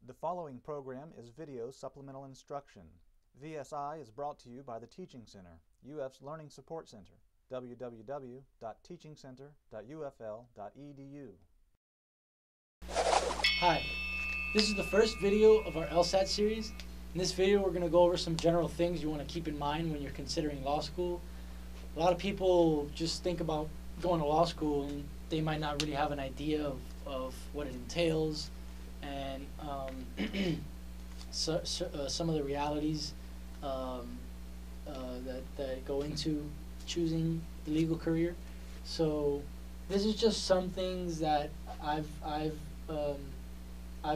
The following program is video supplemental instruction. VSI is brought to you by the Teaching Center, UF's Learning Support Center, www.teachingcenter.ufl.edu. Hi, this is the first video of our LSAT series. In this video we're going to go over some general things you want to keep in mind when you're considering law school. A lot of people just think about going to law school and they might not really have an idea of what it entails and some of the realities that go into choosing the legal career. So this is just some things that I've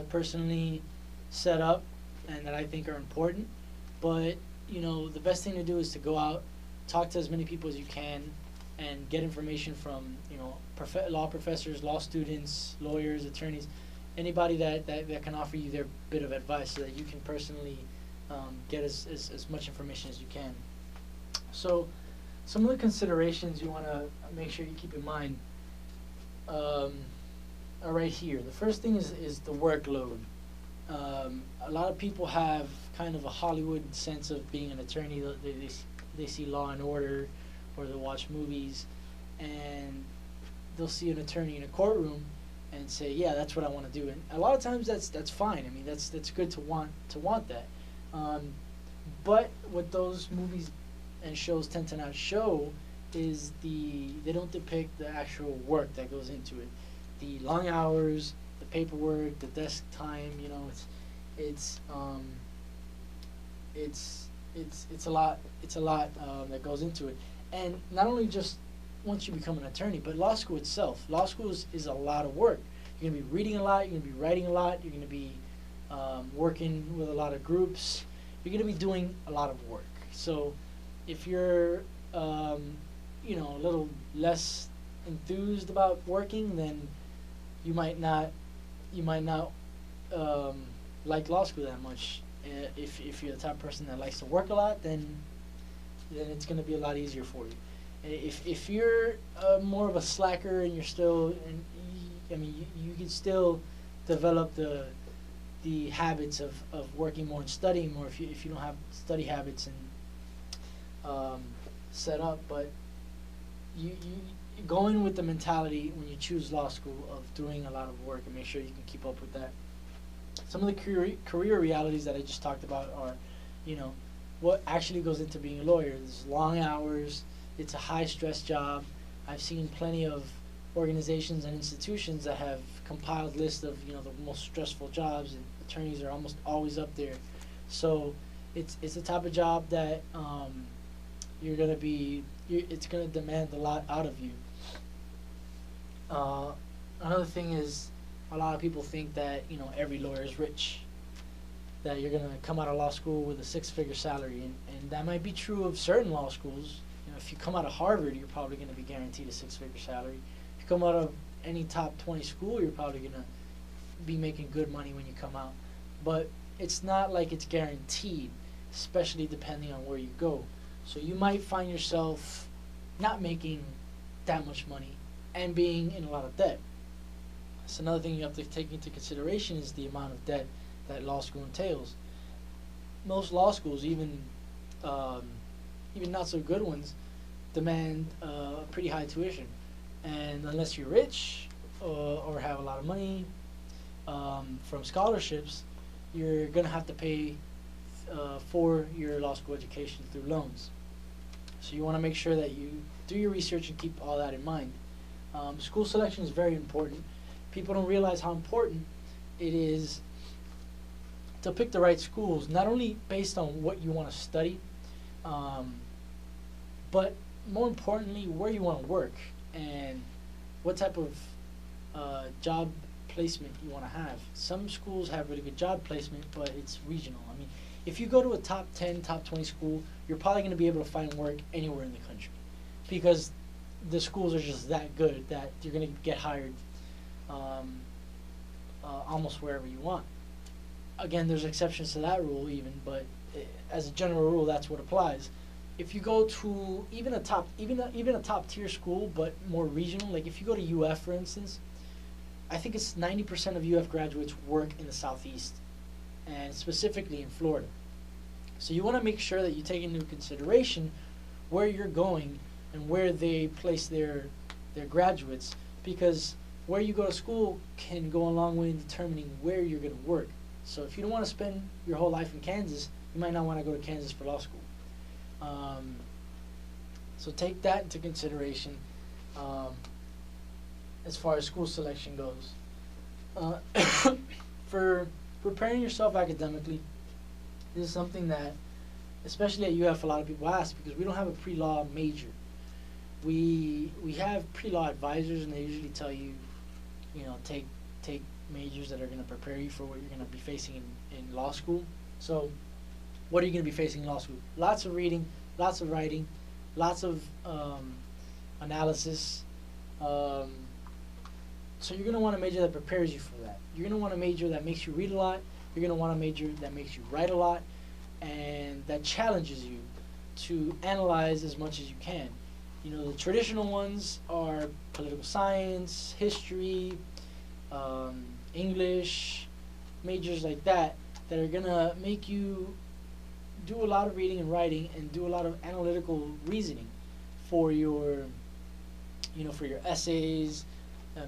personally set up and that I think are important. But you know, the best thing to do is to go out, talk to as many people as you can, and get information from law professors, law students, lawyers, attorneys, anybody that can offer you their bit of advice so that you can personally get as much information as you can. So some of the considerations you want to make sure you keep in mind are right here. The first thing is the workload. A lot of people have kind of a Hollywood sense of being an attorney. They see Law and Order, or they'll watch movies, and they'll see an attorney in a courtroom and say, yeah, that's what I want to do. And a lot of times that's fine. I mean, that's good to want that. But what those movies and shows tend to not show is they don't depict the actual work that goes into it. The long hours, the paperwork, the desk time. It's a lot. It's a lot that goes into it. And not only just once you become an attorney, but law school itself. Law school is a lot of work. You're going to be reading a lot. You're going to be writing a lot. You're going to be working with a lot of groups. You're going to be doing a lot of work. So if you're a little less enthused about working, then you might not like law school that much. If you're the type of person that likes to work a lot, then it's going to be a lot easier for you. If you're more of a slacker and you're still, you can still develop the habits of working more and studying more if you don't have study habits and set up. But you go in with the mentality when you choose law school of doing a lot of work, and make sure you can keep up with that. Some of the career realities that I just talked about are, what actually goes into being a lawyer. There's long hours. It's a high-stress job. I've seen plenty of organizations and institutions that have compiled lists of the most stressful jobs, and attorneys are almost always up there. So it's the type of job that it's gonna demand a lot out of you. Another thing is, a lot of people think that every lawyer is rich, that you're gonna come out of law school with a six-figure salary, and that might be true of certain law schools. If you come out of Harvard, you're probably going to be guaranteed a six-figure salary. If you come out of any top 20 school, you're probably going to be making good money when you come out. But it's not like it's guaranteed, especially depending on where you go. So you might find yourself not making that much money and being in a lot of debt. So another thing you have to take into consideration is the amount of debt that law school entails. Most law schools, even not so good ones, demand pretty high tuition, and unless you're rich or have a lot of money from scholarships, you're gonna have to pay for your law school education through loans. So you want to make sure that you do your research and keep all that in mind. School selection is very important. People don't realize how important it is to pick the right schools, not only based on what you want to study, but more importantly, where you want to work and what type of job placement you want to have. Some schools have really good job placement, but it's regional. I mean, if you go to a top 10, top 20 school, you're probably going to be able to find work anywhere in the country, because the schools are just that good that you're going to get hired almost wherever you want. Again, there's exceptions to that rule even, but as a general rule, that's what applies. If you go to even a top tier school, but more regional, like if you go to UF, for instance, I think it's 90% of UF graduates work in the Southeast and specifically in Florida. So you want to make sure that you take into consideration where you're going and where they place their graduates, because where you go to school can go a long way in determining where you're going to work. So if you don't want to spend your whole life in Kansas, you might not want to go to Kansas for law school. So take that into consideration as far as school selection goes. For preparing yourself academically, this is something that, especially at UF, a lot of people ask, because we don't have a pre-law major. We have pre-law advisors, and they usually tell you, take majors that are going to prepare you for what you're going to be facing in law school. So what are you going to be facing in law school? Lots of reading, lots of writing, lots of analysis. So you're going to want a major that prepares you for that. You're going to want a major that makes you read a lot. You're going to want a major that makes you write a lot, and that challenges you to analyze as much as you can. The traditional ones are political science, history, English, majors like that are going to make you do a lot of reading and writing and do a lot of analytical reasoning for your essays.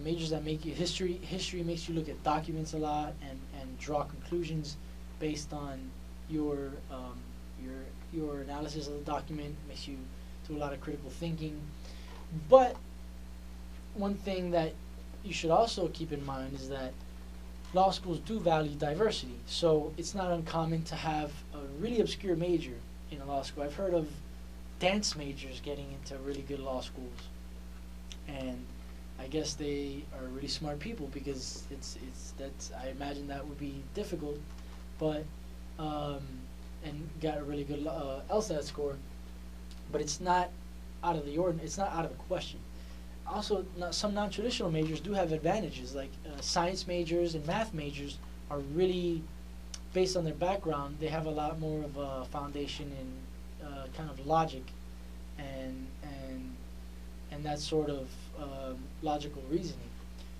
Majors that make you history makes you look at documents a lot and draw conclusions based on your analysis of the document. Makes you do a lot of critical thinking. But one thing that you should also keep in mind is that law schools do value diversity. So it's not uncommon to have a really obscure major in a law school. I've heard of dance majors getting into really good law schools, and I guess they are really smart people, because I imagine that would be difficult, but and got a really good LSAT score, but it's not out of the ordinary. It's not out of the question. Also, some non-traditional majors do have advantages, like science majors and math majors are really, based on their background, they have a lot more of a foundation in kind of logic and that sort of logical reasoning,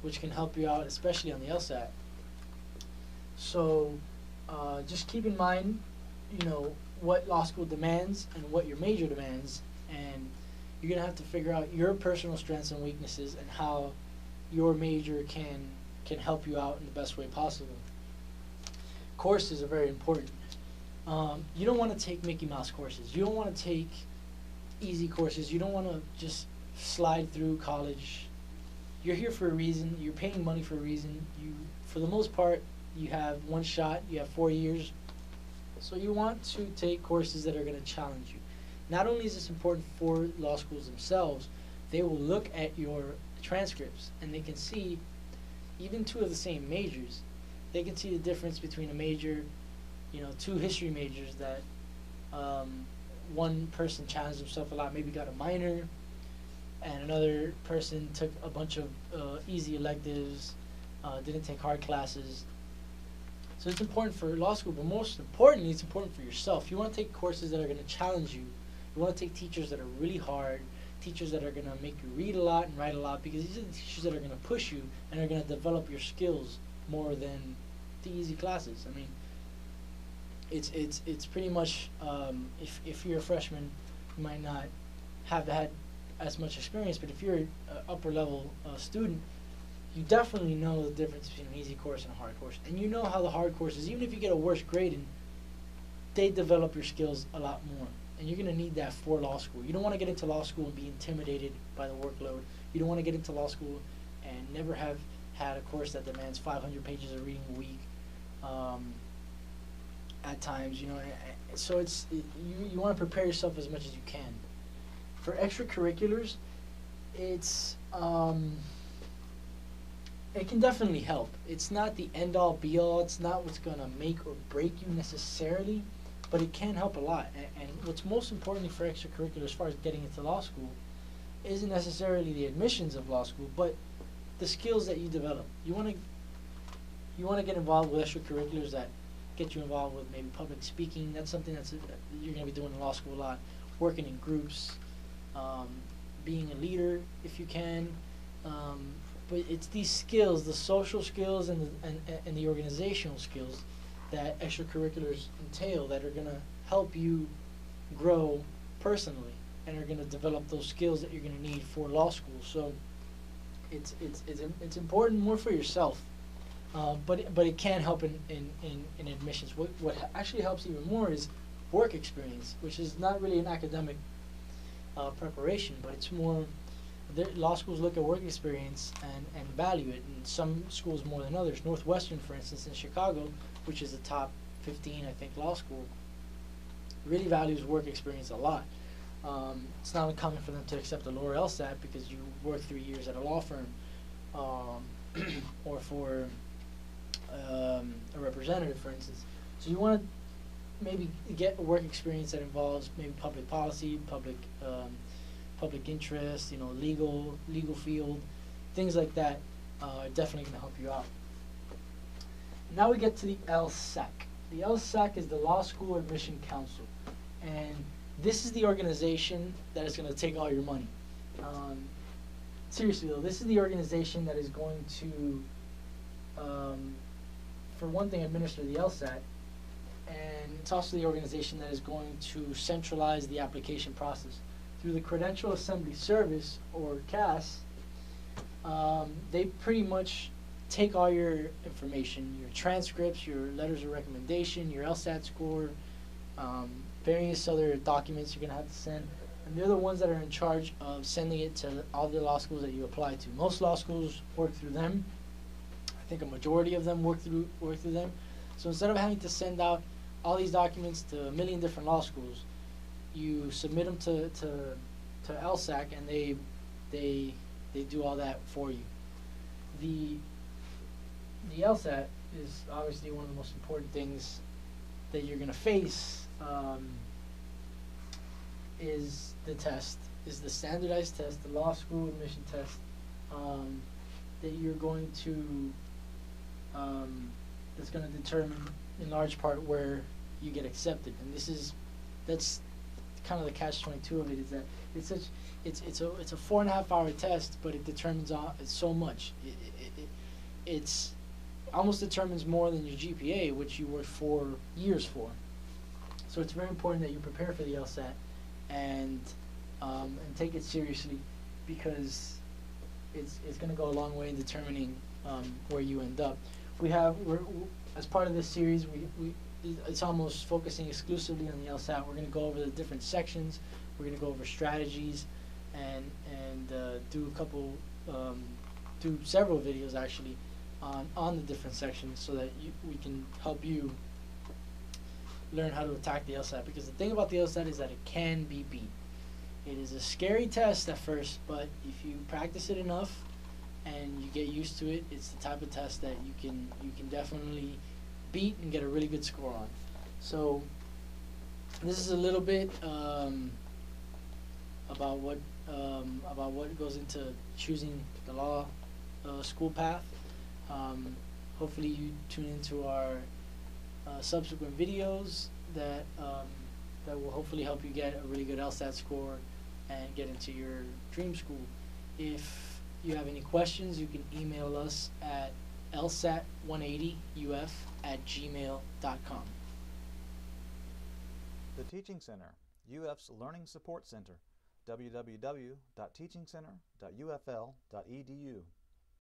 which can help you out, especially on the LSAT. So just keep in mind, what law school demands and what your major demands, and you're going to have to figure out your personal strengths and weaknesses and how your major can help you out in the best way possible. Courses are very important. You don't want to take Mickey Mouse courses. You don't want to take easy courses. You don't want to just slide through college. You're here for a reason. You're paying money for a reason. For the most part, you have one shot. You have 4 years. So you want to take courses that are going to challenge you. Not only is this important for law schools themselves, they will look at your transcripts and they can see, even two of the same majors, they can see the difference between a major, two history majors that one person challenged himself a lot, maybe got a minor, and another person took a bunch of easy electives, didn't take hard classes. So it's important for law school, but most importantly, it's important for yourself. You want to take courses that are going to challenge you. You want to take teachers that are really hard, teachers that are going to make you read a lot and write a lot, because these are the teachers that are going to push you and are going to develop your skills more than the easy classes. I mean, it's pretty much, if you're a freshman, you might not have had as much experience, but if you're an upper level student, you definitely know the difference between an easy course and a hard course. And you know how the hard courses, even if you get a worse grade in, they develop your skills a lot more. And you're going to need that for law school. You don't want to get into law school and be intimidated by the workload. You don't want to get into law school and never have had a course that demands 500 pages of reading a week at times. So you want to prepare yourself as much as you can. For extracurriculars, it can definitely help. It's not the end-all, be-all. It's not what's going to make or break you necessarily, but it can help a lot. And what's most importantly for extracurricular, as far as getting into law school, isn't necessarily the admissions of law school, but the skills that you develop. You want to get involved with extracurriculars that get you involved with maybe public speaking. That's something that you're going to be doing in law school a lot. Working in groups, being a leader if you can. But it's these skills, the social skills and the organizational skills, that extracurriculars entail that are going to help you grow personally and are going to develop those skills that you're going to need for law school. So it's important more for yourself, but it can help in admissions. What actually helps even more is work experience, which is not really an academic preparation, but it's more. Law schools look at work experience and value it, and some schools more than others. Northwestern, for instance, in Chicago, which is the top 15, I think, law school, really values work experience a lot. It's not uncommon for them to accept a lower LSAT because you work 3 years at a law firm, or for a representative, for instance. So you want to maybe get a work experience that involves maybe public policy, public interest, legal field, things like that are definitely going to help you out. Now we get to the LSAC. The LSAC is the Law School Admission Council, and this is the organization that is going to take all your money. Seriously though, this is the organization that is going to, for one thing, administer the LSAT, and it's also the organization that is going to centralize the application process. Through the Credential Assembly Service, or CAS, they pretty much take all your information, your transcripts, your letters of recommendation, your LSAT score, various other documents you're going to have to send, and they're the ones that are in charge of sending it to all the law schools that you apply to. Most law schools work through them. I think a majority of them work through them. So instead of having to send out all these documents to a million different law schools, you submit them to LSAC, and they do all that for you. The LSAT is obviously one of the most important things that you're going to face. Is the test, is the standardized test, the law school admission test, that you're going to, that's going to determine in large part where you get accepted. And that's kind of the catch-22 of it, is that it's a 4.5 hour test, but it determines so much. It's almost determines more than your GPA, which you worked 4 years for. So it's very important that you prepare for the LSAT and take it seriously, because it's going to go a long way in determining where you end up. We're as part of this series, it's almost focusing exclusively on the LSAT. We're going to go over the different sections. We're going to go over strategies and do several videos actually on the different sections, so that we can help you learn how to attack the LSAT. Because the thing about the LSAT is that it can be beat. It is a scary test at first, but if you practice it enough and you get used to it, it's the type of test that you can definitely beat and get a really good score on. So this is a little bit about what goes into choosing the law school path. Hopefully you tune into our subsequent videos that will hopefully help you get a really good LSAT score and get into your dream school. If you have any questions, you can email us at lsat180uf@gmail.com. The Teaching Center, UF's Learning Support Center, www.teachingcenter.ufl.edu.